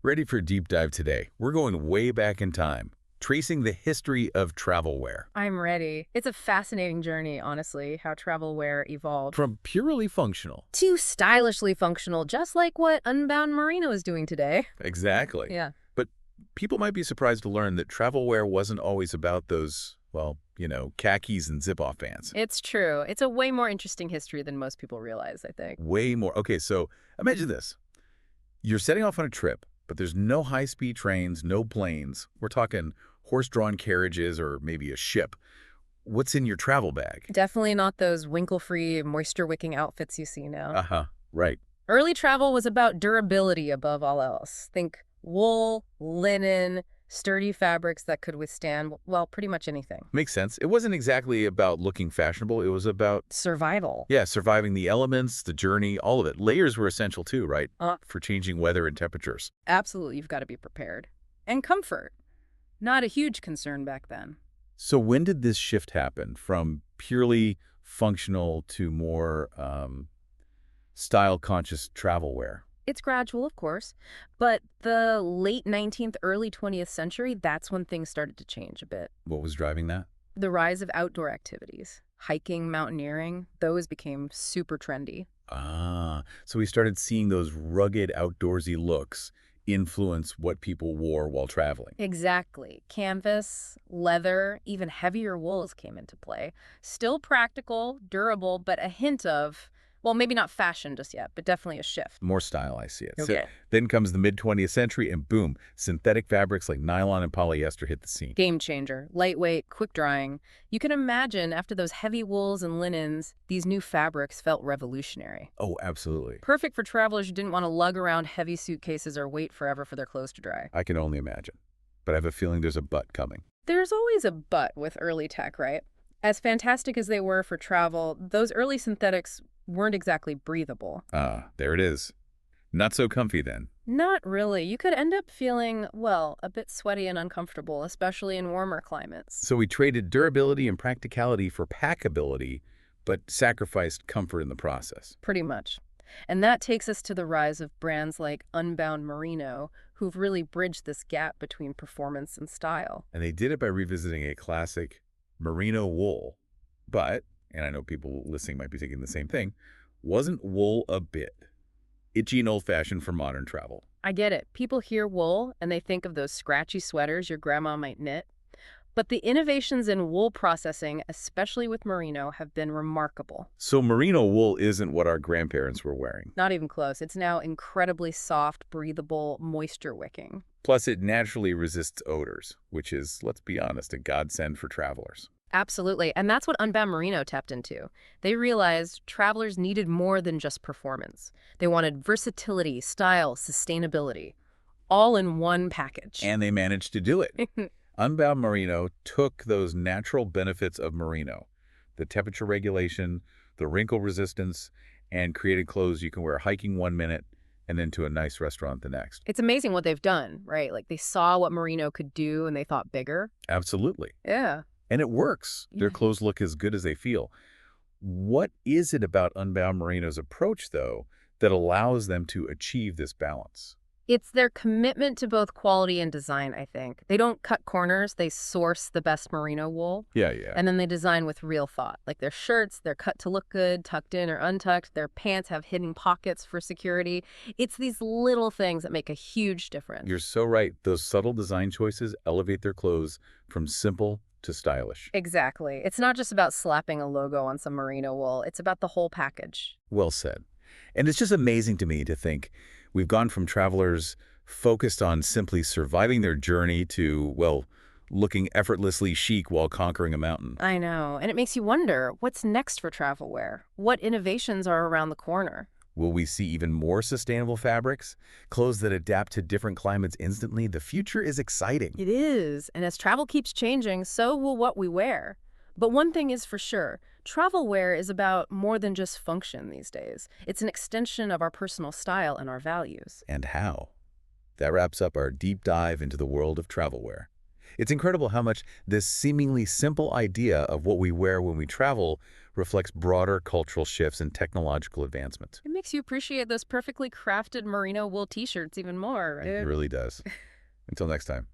Ready for a deep dive today? We're going way back in time, tracing the history of travel wear. I'm ready. It's a fascinating journey, honestly, how travel wear evolved. From purely functional. Too stylishly functional, just like what Unbound Merino is doing today. Exactly. Yeah. But people might be surprised to learn that travel wear wasn't always about those, well, khakis and zip-off pants. It's true. It's a way more interesting history than most people realize, I think. Way more. Okay, so imagine this. You're setting off on a trip, but there's no high-speed trains, no planes. We're talking horse-drawn carriages or maybe a ship. What's in your travel bag? Definitely not those winkle-free, moisture-wicking outfits you see now. Uh-huh, right. Early travel was about durability above all else. Think wool, linen, sturdy fabrics that could withstand, well, pretty much anything. Makes sense. It wasn't exactly about looking fashionable. It was about, Survival. yeah, surviving the elements, the journey, all of it. Layers were essential too, right? For changing weather and temperatures. Absolutely, you've got to be prepared. And comfort. Not a huge concern back then. So when did this shift happen from purely functional to more style-conscious travel wear? It's gradual, of course, but the late 19th, early 20th century, that's when things started to change a bit. What was driving that? The rise of outdoor activities, hiking, mountaineering, those became super trendy. Ah, so we started seeing those rugged, outdoorsy looks influence what people wore while traveling. Exactly. Canvas, leather, even heavier wools came into play. Still practical, durable, but a hint of, well, maybe not fashion just yet, but definitely a shift. More style, I see it. So Okay. then comes the mid-20th century, and boom, synthetic fabrics like nylon and polyester hit the scene. Game changer. Lightweight, quick drying. You can imagine after those heavy wools and linens, these new fabrics felt revolutionary. Oh, absolutely. Perfect for travelers who didn't want to lug around heavy suitcases or wait forever for their clothes to dry. I can only imagine. But I have a feeling there's a but coming. There's always a but with early tech, right? As fantastic as they were for travel, those early synthetics weren't exactly breathable. Ah, there it is. Not so comfy then. Not really. You could end up feeling, well, a bit sweaty and uncomfortable, especially in warmer climates. So we traded durability and practicality for packability, but sacrificed comfort in the process. Pretty much. And that takes us to the rise of brands like Unbound Merino, who've really bridged this gap between performance and style. And they did it by revisiting a classic merino wool. But, and I know people listening might be thinking the same thing, wasn't wool a bit itchy and old-fashioned for modern travel? I get it. People hear wool and they think of those scratchy sweaters your grandma might knit. But the innovations in wool processing, especially with merino, have been remarkable. So merino wool isn't what our grandparents were wearing. Not even close. It's now incredibly soft, breathable, moisture-wicking. Plus, it naturally resists odors, which is, let's be honest, a godsend for travelers. Absolutely. And that's what Unbound Merino tapped into. They realized travelers needed more than just performance. They wanted versatility, style, sustainability, all in one package. And they managed to do it. Unbound Merino took those natural benefits of merino, the temperature regulation, the wrinkle resistance, and created clothes you can wear hiking 1 minute and then to a nice restaurant the next. It's amazing what they've done, right? Like they saw what merino could do and they thought bigger. Absolutely. Yeah. And it works. Their Yeah. clothes look as good as they feel. What is it about Unbound Merino's approach, though, that allows them to achieve this balance? It's their commitment to both quality and design, I think. They don't cut corners. They source the best merino wool. Yeah. And then they design with real thought. Like their shirts, they're cut to look good, tucked in or untucked. Their pants have hidden pockets for security. It's these little things that make a huge difference. You're so right. Those subtle design choices elevate their clothes from simple to stylish. Exactly. It's not just about slapping a logo on some merino wool. It's about the whole package. Well said. And it's just amazing to me to think we've gone from travelers focused on simply surviving their journey to, well, looking effortlessly chic while conquering a mountain. I know. And it makes you wonder, what's next for travel wear? What innovations are around the corner? Will we see even more sustainable fabrics? Clothes that adapt to different climates instantly? The future is exciting. It is. And as travel keeps changing, so will what we wear. But one thing is for sure, travel wear is about more than just function these days. It's an extension of our personal style and our values. And how? That wraps up our deep dive into the world of travel wear. It's incredible how much this seemingly simple idea of what we wear when we travel reflects broader cultural shifts and technological advancements. It makes you appreciate those perfectly crafted merino wool t-shirts even more, It right? really does. Until next time.